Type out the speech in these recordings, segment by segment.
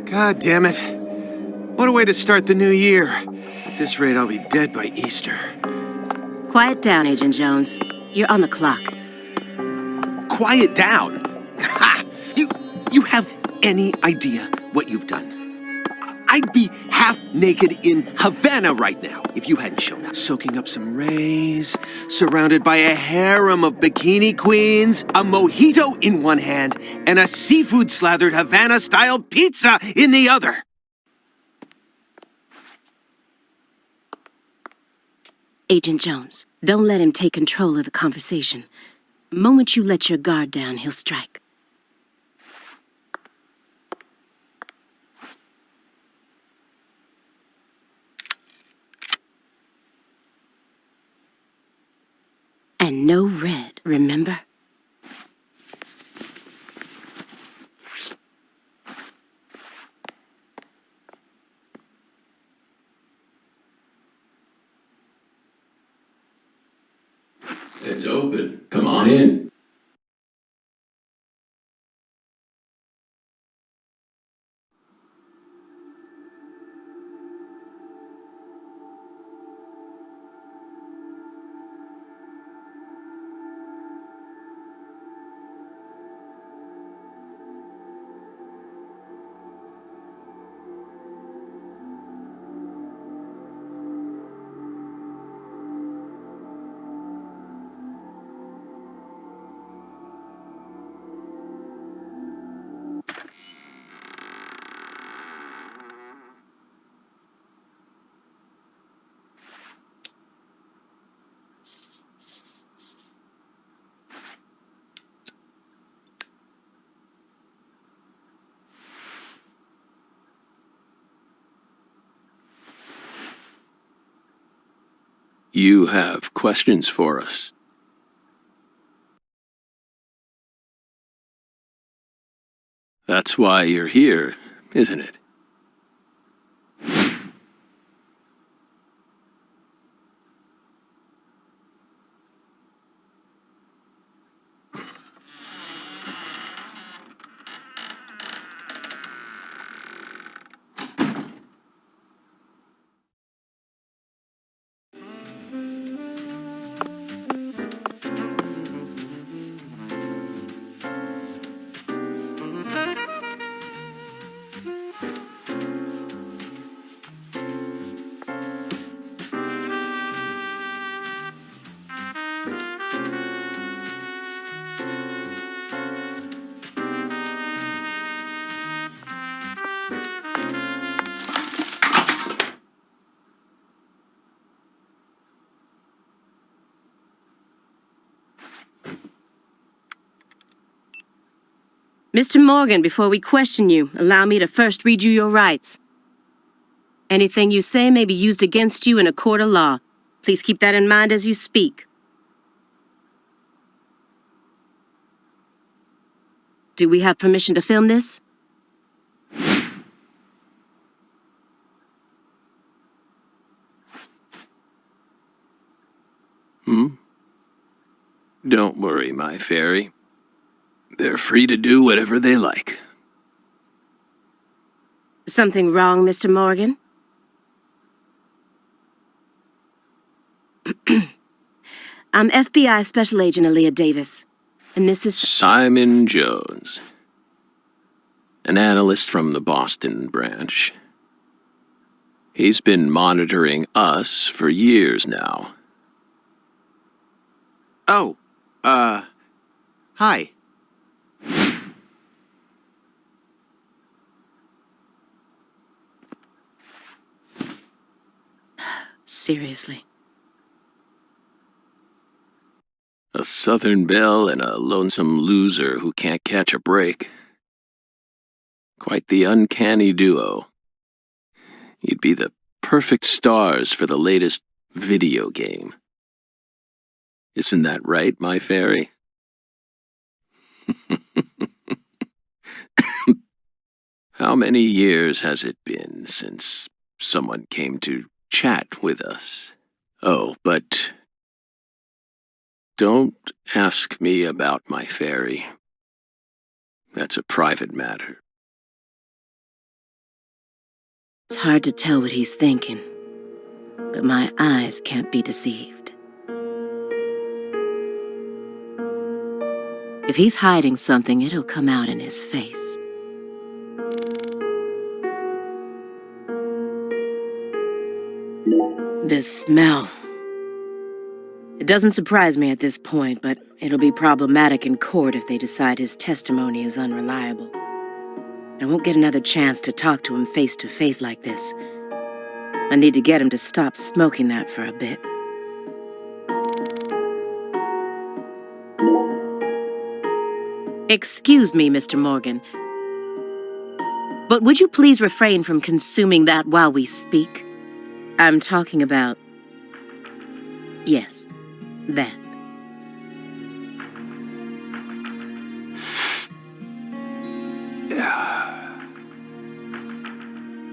God damn it. What a way to start the new year. At this rate, I'll be dead by Easter. Quiet down, Agent Jones. You're on the clock. Quiet down? Ha! You have any idea what you've done? I'd be half naked in Havana right now if you hadn't shown up. Soaking up some rays, surrounded by a harem of bikini queens, a mojito in one hand, and a seafood-slathered Havana-style pizza in the other. Agent Jones, don't let him take control of the conversation. The moment you let your guard down, he'll strike. And no red, remember? It's open. Come on in. You have questions for us. That's why you're here, isn't it? Mr. Morgan, before we question you, allow me to first read you your rights. Anything you say may be used against you in a court of law. Please keep that in mind as you speak. Do we have permission to film this? Don't worry, my fairy. They're free to do whatever they like. Something wrong, Mr. Morgan? I'm FBI Special Agent Aaliyah Davis, and this is... Simon Jones, an analyst from the Boston branch. He's been monitoring us for years now. Oh, hi. Seriously. A Southern belle and a lonesome loser who can't catch a break. Quite the uncanny duo. You'd be the perfect stars for the latest video game. Isn't that right, my fairy? How many years has it been since someone came to chat with us? Oh, but don't ask me about my fairy. That's a private matter. It's hard to tell what he's thinking, but my eyes can't be deceived. If he's hiding something, it'll come out in his face. This smell. It doesn't surprise me at this point, but it'll be problematic in court if they decide his testimony is unreliable. I won't get another chance to talk to him face to face like this. I need to get him to stop smoking that for a bit. Excuse me, Mr. Morgan, but would you please refrain from consuming that while we speak? I'm talking about... yes, that.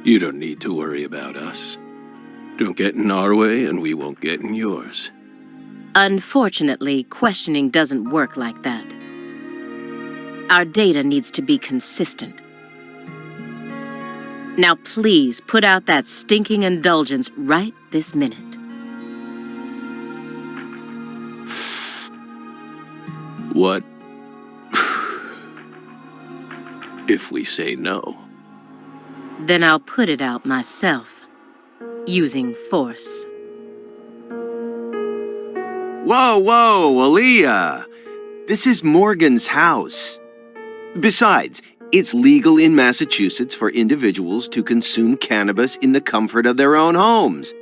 You don't need to worry about us. Don't get in our way and we won't get in yours. Unfortunately, questioning doesn't work like that. Our data needs to be consistent. Now please put out that stinking indulgence right this minute. What if we say no? Then I'll put it out myself, using force. Whoa, whoa, Aaliyah! This is Morgan's house. Besides, it's legal in Massachusetts for individuals to consume cannabis in the comfort of their own homes.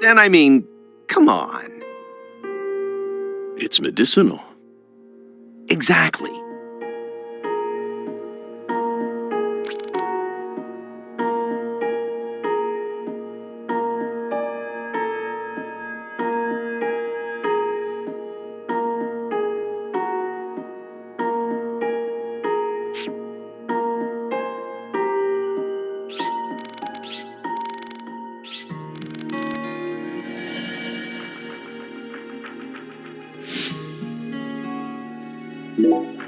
And I mean, come on. It's medicinal. Exactly.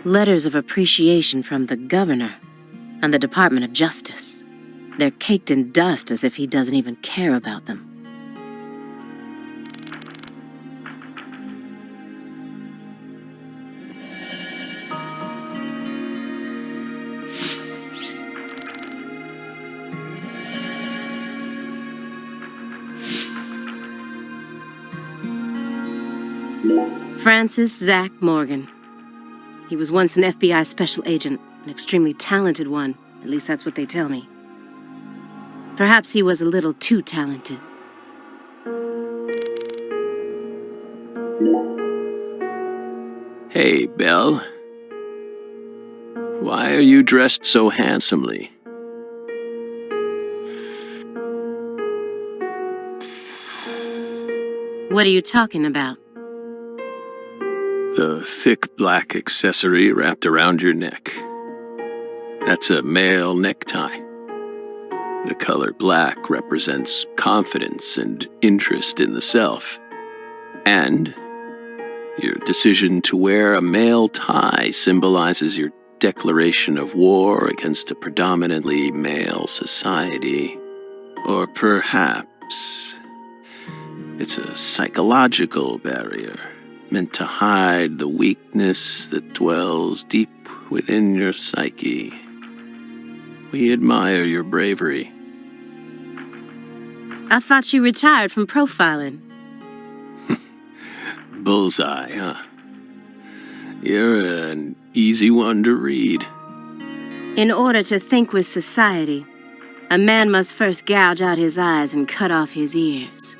Letters of appreciation from the governor and the Department of Justice. They're caked in dust as if he doesn't even care about them. Francis Zach Morgan. He was once an FBI special agent, an extremely talented one. At least that's what they tell me. Perhaps he was a little too talented. Hey, Belle. Why are you dressed so handsomely? What are you talking about? The thick black accessory wrapped around your neck. That's a male necktie. The color black represents confidence and interest in the self. And your decision to wear a male tie symbolizes your declaration of war against a predominantly male society. Or perhaps it's a psychological barrier meant to hide the weakness that dwells deep within your psyche. We admire your bravery. I thought you retired from profiling. Bullseye, huh? You're an easy one to read. In order to think with society, a man must first gouge out his eyes and cut off his ears.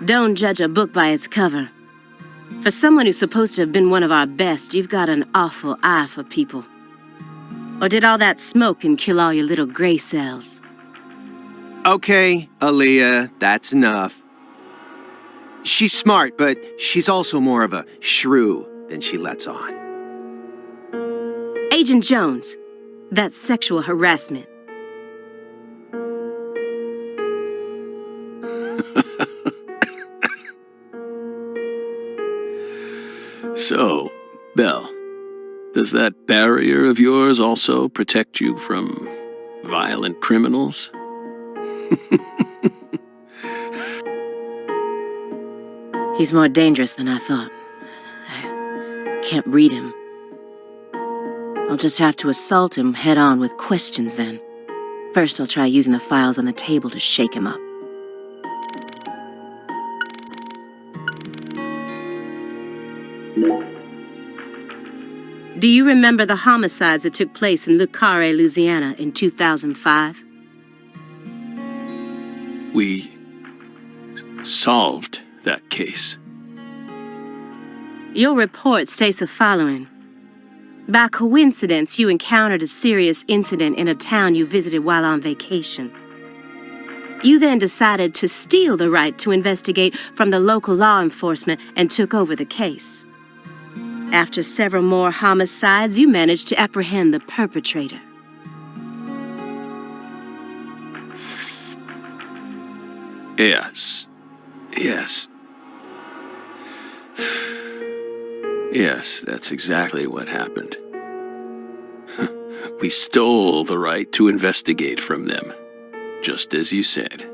Don't judge a book by its cover. For someone who's supposed to have been one of our best, you've got an awful eye for people. Or did all that smoke and kill all your little gray cells? Okay, Aaliyah, that's enough. She's smart, but she's also more of a shrew than she lets on. Agent Jones, that's sexual harassment. So, Belle, does that barrier of yours also protect you from violent criminals? He's more dangerous than I thought. I can't read him. I'll just have to assault him head-on with questions then. First, I'll try using the files on the table to shake him up. Do you remember the homicides that took place in Le Carre, Louisiana in 2005? We solved that case. Your report states the following. By coincidence, you encountered a serious incident in a town you visited while on vacation. You then decided to steal the right to investigate from the local law enforcement and took over the case. After several more homicides, you managed to apprehend the perpetrator. Yes. Yes. Yes, that's exactly what happened. We stole the right to investigate from them, just as you said.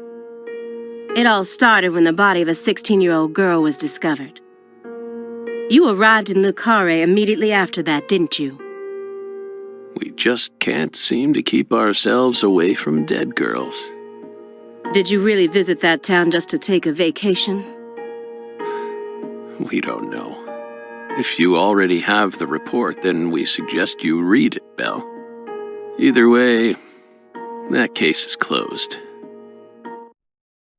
It all started when the body of a 16-year-old girl was discovered. You arrived in Le Carre immediately after that, didn't you? We just can't seem to keep ourselves away from dead girls. Did you really visit that town just to take a vacation? We don't know. If you already have the report, then we suggest you read it, Belle. Either way, that case is closed.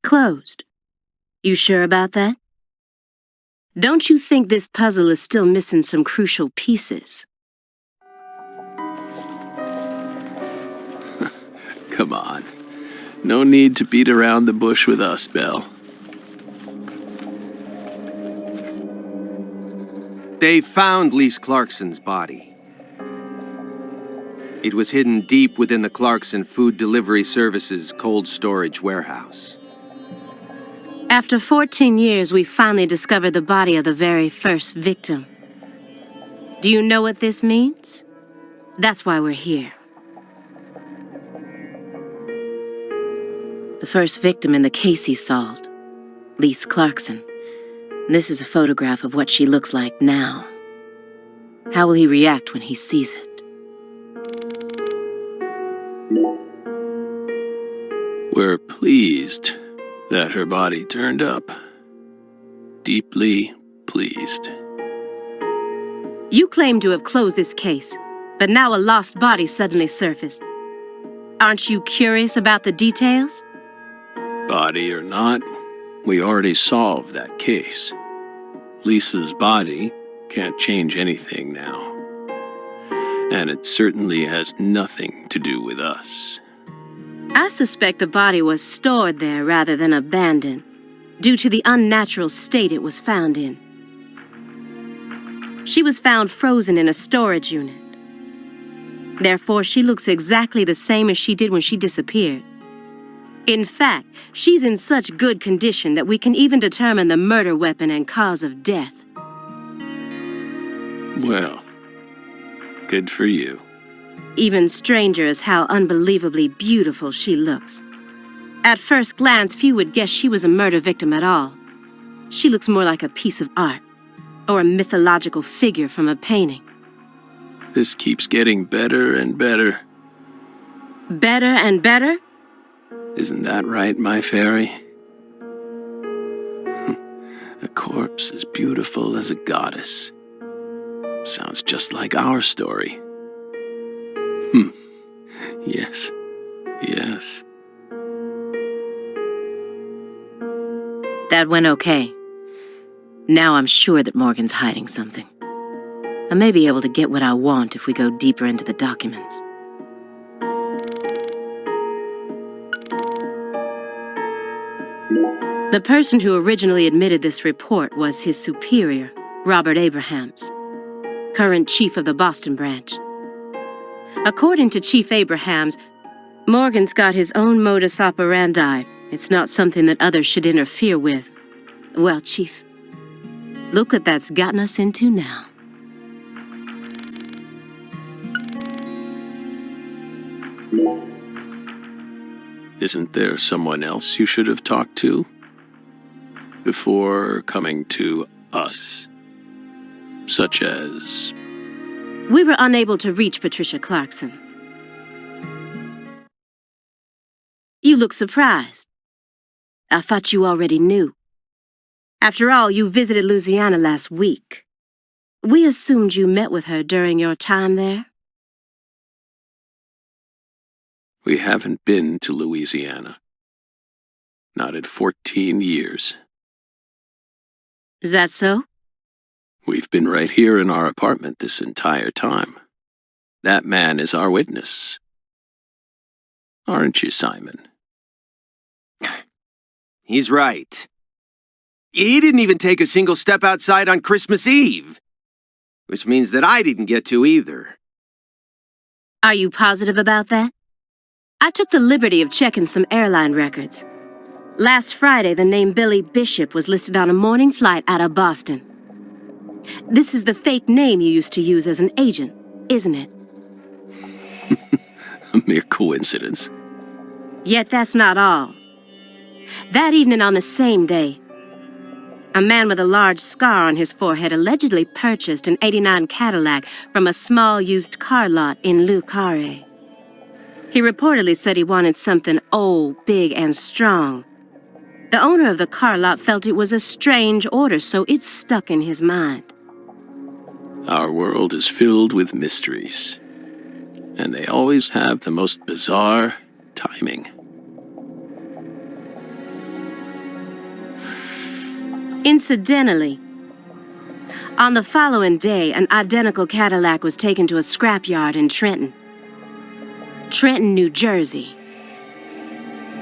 Closed. You sure about that? Don't you think this puzzle is still missing some crucial pieces? Come on. No need to beat around the bush with us, Belle. They found Lise Clarkson's body. It was hidden deep within the Clarkson Food Delivery Services cold storage warehouse. After 14 years, we finally discovered the body of the very first victim. Do you know what this means? That's why we're here. The first victim in the case he solved, Lise Clarkson. This is a photograph of what she looks like now. How will he react when he sees it? We're pleased that her body turned up. Deeply pleased. You claim to have closed this case, but now a lost body suddenly surfaced. Aren't you curious about the details? Body or not, we already solved that case. Lisa's body can't change anything now. And it certainly has nothing to do with us. I suspect the body was stored there rather than abandoned, due to the unnatural state it was found in. She was found frozen in a storage unit. Therefore, she looks exactly the same as she did when she disappeared. In fact, she's in such good condition that we can even determine the murder weapon and cause of death. Well, good for you. Even stranger is how unbelievably beautiful she looks. At first glance, few would guess she was a murder victim at all. She looks more like a piece of art, or a mythological figure from a painting. This keeps getting better and better. Better and better? Isn't that right, my fairy? A corpse as beautiful as a goddess. Sounds just like our story. Yes. Yes. That went okay. Now I'm sure that Morgan's hiding something. I may be able to get what I want if we go deeper into the documents. The person who originally admitted this report was his superior, Robert Abrahams, current chief of the Boston branch. According to Chief Abrahams, Morgan's got his own modus operandi. It's not something that others should interfere with. Well, Chief, look what that's gotten us into now. Isn't there someone else you should have talked to before coming to us? Such as... We were unable to reach Patricia Clarkson. You look surprised. I thought you already knew. After all, you visited Louisiana last week. We assumed you met with her during your time there. We haven't been to Louisiana. Not in 14 years. Is that so? We've been right here in our apartment this entire time. That man is our witness. Aren't you, Simon? He's right. He didn't even take a single step outside on Christmas Eve. Which means that I didn't get to either. Are you positive about that? I took the liberty of checking some airline records. Last Friday, the name Billy Bishop was listed on a morning flight out of Boston. This is the fake name you used to use as an agent, isn't it? A mere coincidence. Yet that's not all. That evening on the same day, a man with a large scar on his forehead allegedly purchased an '89 Cadillac from a small used car lot in Le Carré. He reportedly said he wanted something old, big, and strong. The owner of the car lot felt it was a strange order, so it stuck in his mind. Our world is filled with mysteries, and they always have the most bizarre timing. Incidentally, on the following day, an identical Cadillac was taken to a scrapyard in Trenton, New Jersey.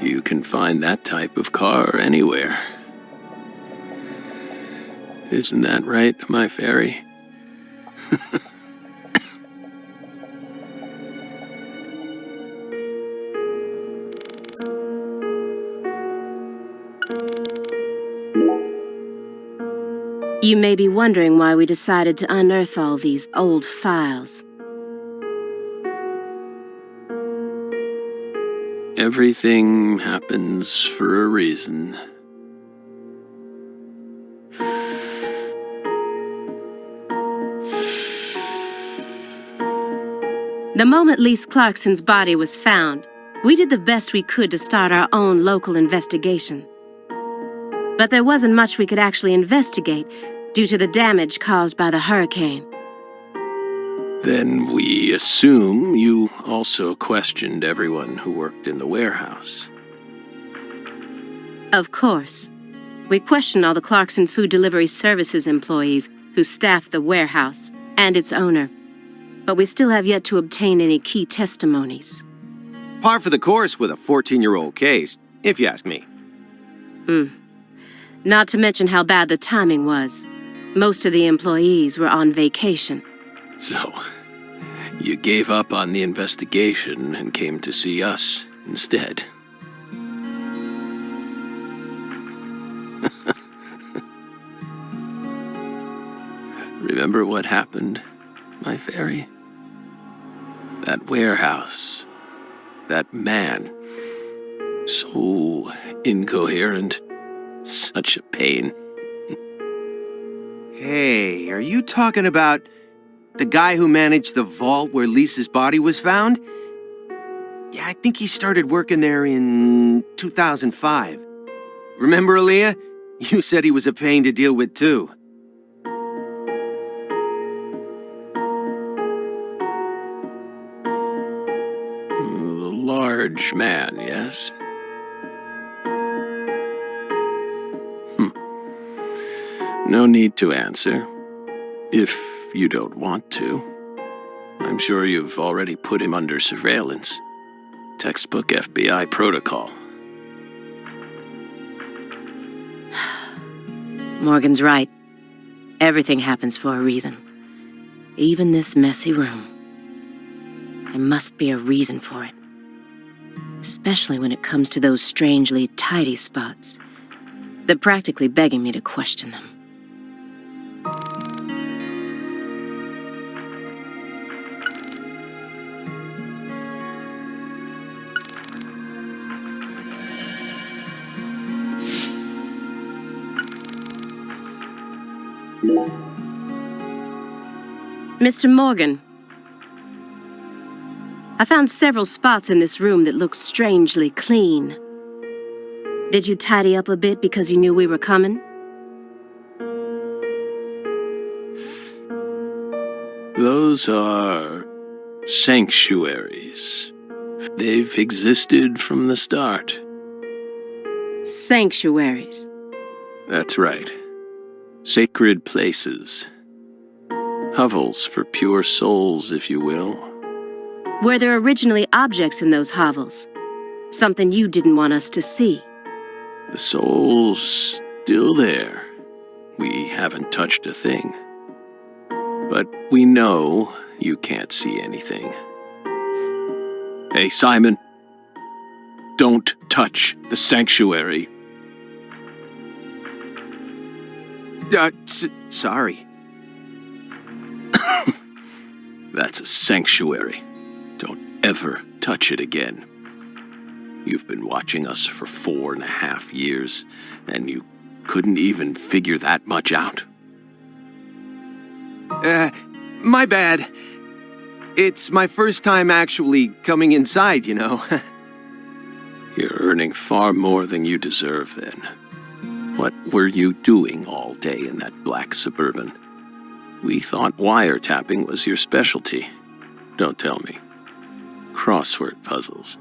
You can find that type of car anywhere. Isn't that right, my fairy? You may be wondering why we decided to unearth all these old files. Everything happens for a reason. The moment Lise Clarkson's body was found, we did the best we could to start our own local investigation. But there wasn't much we could actually investigate due to the damage caused by the hurricane. Then we assume you also questioned everyone who worked in the warehouse. Of course. We questioned all the Clarkson Food Delivery Services employees who staffed the warehouse and its owner. But we still have yet to obtain any key testimonies. Par for the course with a 14-year-old case, if you ask me. Not to mention how bad the timing was. Most of the employees were on vacation. So, you gave up on the investigation and came to see us instead. Remember what happened, my fairy? That warehouse. That man. So incoherent. Such a pain. Hey, are you talking about the guy who managed the vault where Lisa's body was found? Yeah, I think he started working there in 2005. Remember, Aaliyah? You said he was a pain to deal with, too. The large man, yes? No need to answer, if you don't want to. I'm sure you've already put him under surveillance. Textbook FBI protocol. Morgan's right. Everything happens for a reason. Even this messy room. There must be a reason for it. Especially when it comes to those strangely tidy spots. They're practically begging me to question them. Mr. Morgan, I found several spots in this room that look strangely clean. Did you tidy up a bit because you knew we were coming? Those are sanctuaries. They've existed from the start. Sanctuaries. That's right. Sacred places. Hovels for pure souls, if you will. Were there originally objects in those hovels? Something you didn't want us to see? The soul's still there. We haven't touched a thing. But we know you can't see anything. Hey, Simon. Don't touch the sanctuary. Sorry. That's a sanctuary. Don't ever touch it again. You've been watching us for 4.5 years, and you couldn't even figure that much out. My bad. It's my first time actually coming inside, you know. You're earning far more than you deserve, then. What were you doing all day in that black Suburban? We thought wiretapping was your specialty. Don't tell me. Crossword puzzles.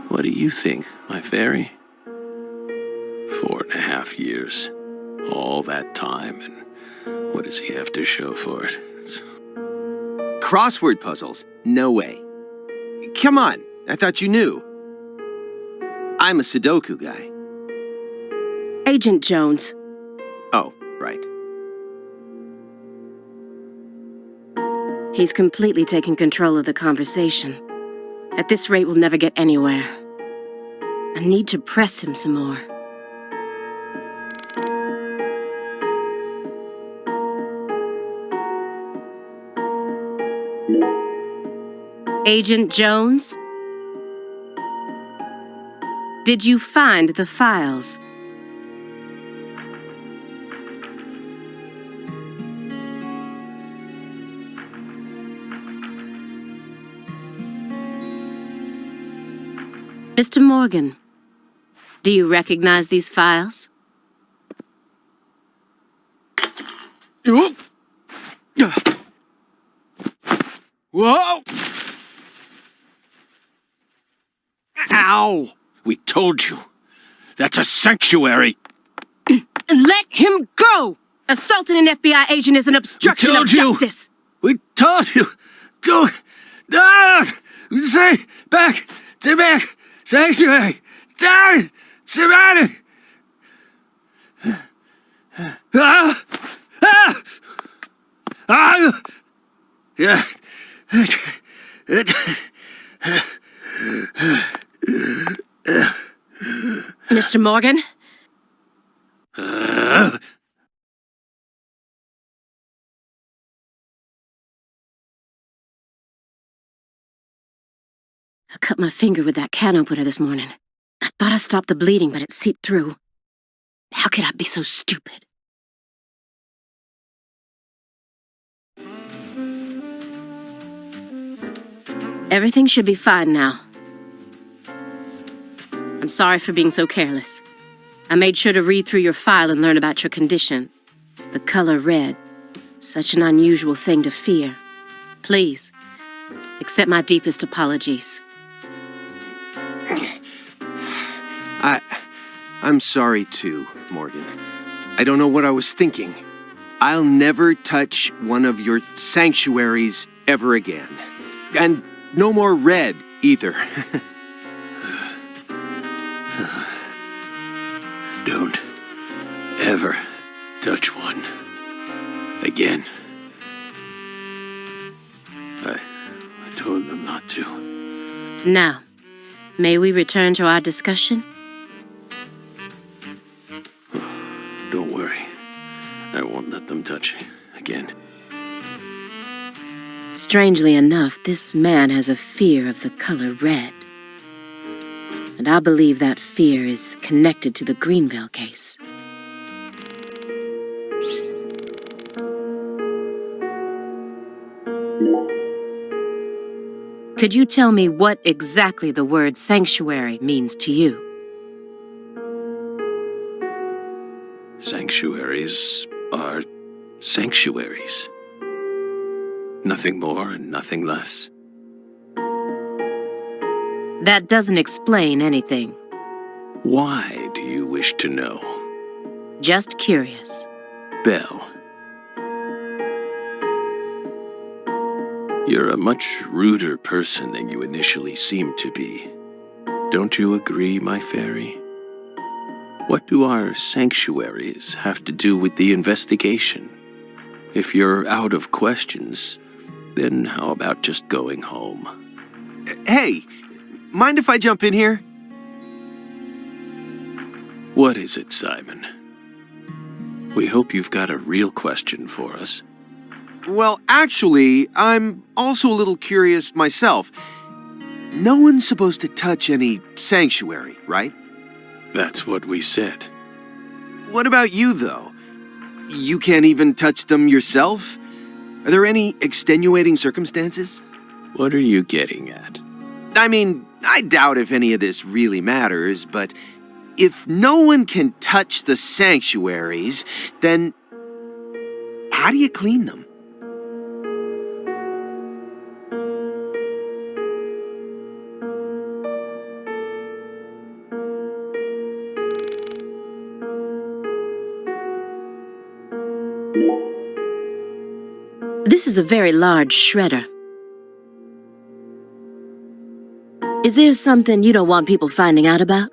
What do you think, my fairy? 4.5 years. All that time, and what does he have to show for it? Crossword puzzles? No way. Come on, I thought you knew. I'm a Sudoku guy. Agent Jones. Oh, right. He's completely taking control of the conversation. At this rate, we'll never get anywhere. I need to press him some more. Agent Jones? Did you find the files? Mr. Morgan, do you recognize these files? Whoa! Ow! We told you. That's a sanctuary. Let him go! Assaulting an FBI agent is an obstruction of justice. We told you. Go. Stay back. Stay back. Sanctuary. Down. Surrounded. Yeah. Mr. Morgan? I cut my finger with that can opener this morning. I thought I stopped the bleeding, but it seeped through. How could I be so stupid? Everything should be fine now. I'm sorry for being so careless. I made sure to read through your file and learn about your condition. The color red. Such an unusual thing to fear. Please, accept my deepest apologies. I'm sorry too, Morgan. I don't know what I was thinking. I'll never touch one of your sanctuaries ever again. And no more red, either. Don't ever touch one again. I told them not to. Now, may we return to our discussion? Don't worry. I won't let them touch you again. Strangely enough, this man has a fear of the color red. And I believe that fear is connected to the Greenville case. Could you tell me what exactly the word sanctuary means to you? Sanctuaries are sanctuaries. Nothing more and nothing less. That doesn't explain anything. Why do you wish to know? Just curious. Belle. You're a much ruder person than you initially seemed to be. Don't you agree, my fairy? What do our sanctuaries have to do with the investigation? If you're out of questions, then how about just going home? Hey, mind if I jump in here? What is it, Simon? We hope you've got a real question for us. Well, actually, I'm also a little curious myself. No one's supposed to touch any sanctuary, right? That's what we said. What about you, though? You can't even touch them yourself? Are there any extenuating circumstances? What are you getting at? I mean, I doubt if any of this really matters, but if no one can touch the sanctuaries, then how do you clean them? This is a very large shredder. Is there something you don't want people finding out about?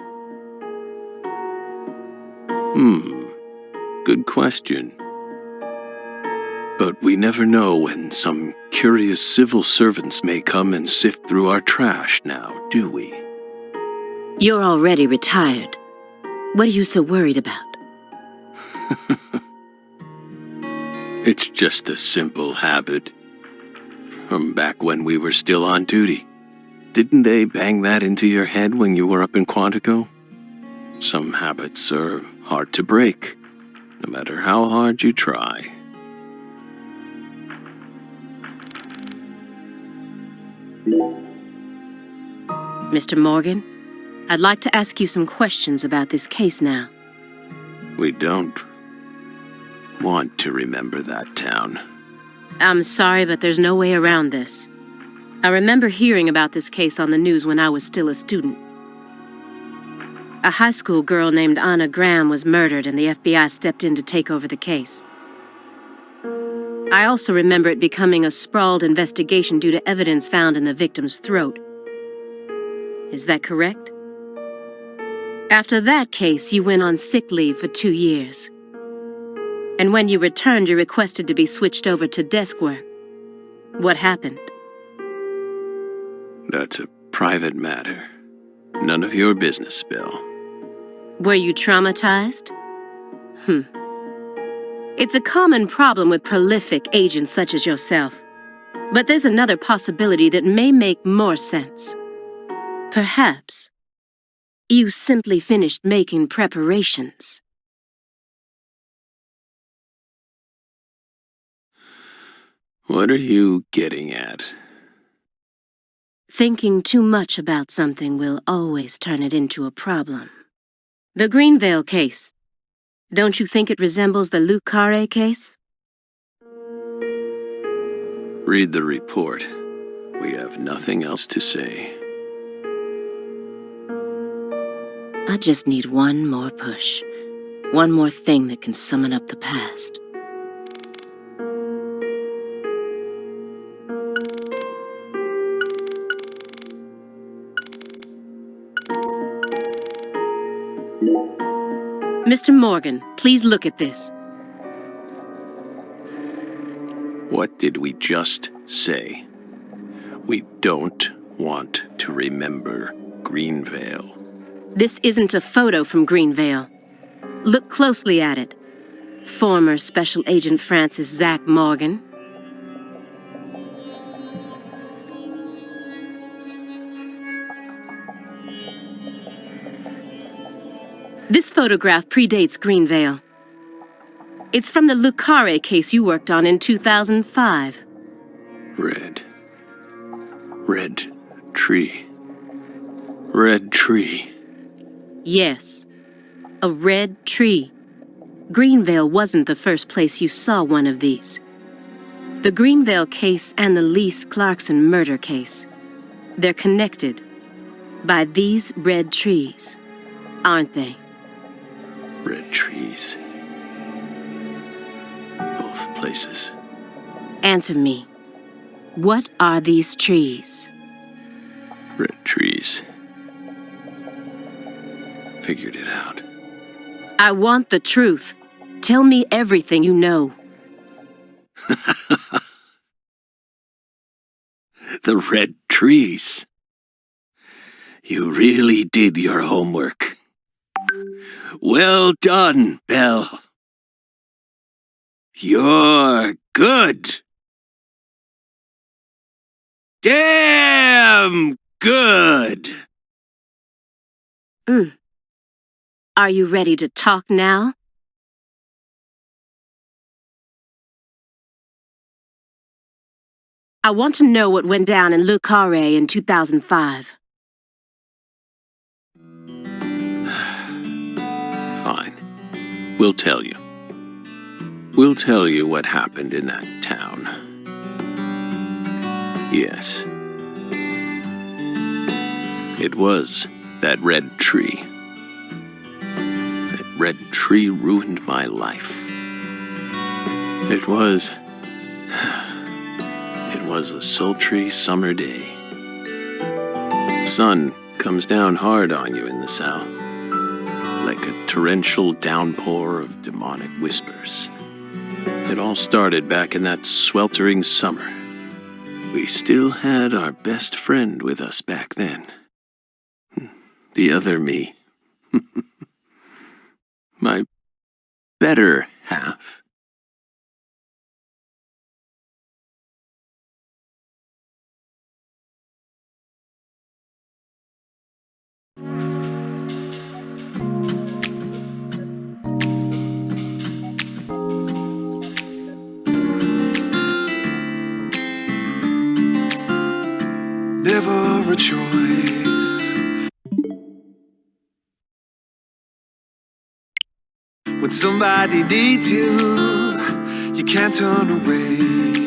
Good question. But we never know when some curious civil servants may come and sift through our trash now, do we? You're already retired. What are you so worried about? It's just a simple habit. From back when we were still on duty. Didn't they bang that into your head when you were up in Quantico? Some habits are hard to break, no matter how hard you try. Mr. Morgan, I'd like to ask you some questions about this case now. We don't want to remember that town. I'm sorry, but there's no way around this. I remember hearing about this case on the news when I was still a student. A high school girl named Anna Graham was murdered and the FBI stepped in to take over the case. I also remember it becoming a sprawled investigation due to evidence found in the victim's throat. Is that correct? After that case, you went on sick leave for 2 years. And when you returned, you requested to be switched over to desk work. What happened? That's a private matter. None of your business, Bill. Were you traumatized? It's a common problem with prolific agents such as yourself. But there's another possibility that may make more sense. Perhaps you simply finished making preparations. What are you getting at? Thinking too much about something will always turn it into a problem. The Greenvale case. Don't you think it resembles the Luke Carre case? Read the report. We have nothing else to say. I just need one more push. One more thing that can summon up the past. Mr. Morgan, please look at this. What did we just say? We don't want to remember Greenvale. This isn't a photo from Greenvale. Look closely at it. Former Special Agent Francis Zach Morgan. This photograph predates Greenvale. It's from the Luke Carre case you worked on in 2005. Red. Red tree. Red tree. Yes, a red tree. Greenvale wasn't the first place you saw one of these. The Greenvale case and the Lise Clarkson murder case. They're connected by these red trees, aren't they? Red trees. Both places. Answer me. What are these trees? Red trees. Figured it out. I want the truth. Tell me everything you know. The red trees. You really did your homework. Well done, Belle. You're good. Damn good. Are you ready to talk now? I want to know what went down in Le Carré in 2005. Fine. We'll tell you. We'll tell you what happened in that town. Yes. It was that red tree. That red tree ruined my life. It was a sultry summer day. The sun comes down hard on you in the south, like a torrential downpour of demonic whispers. It all started back in that sweltering summer. We still had our best friend with us back then. The other me. My better half. Never a choice. When somebody needs you, you can't turn away.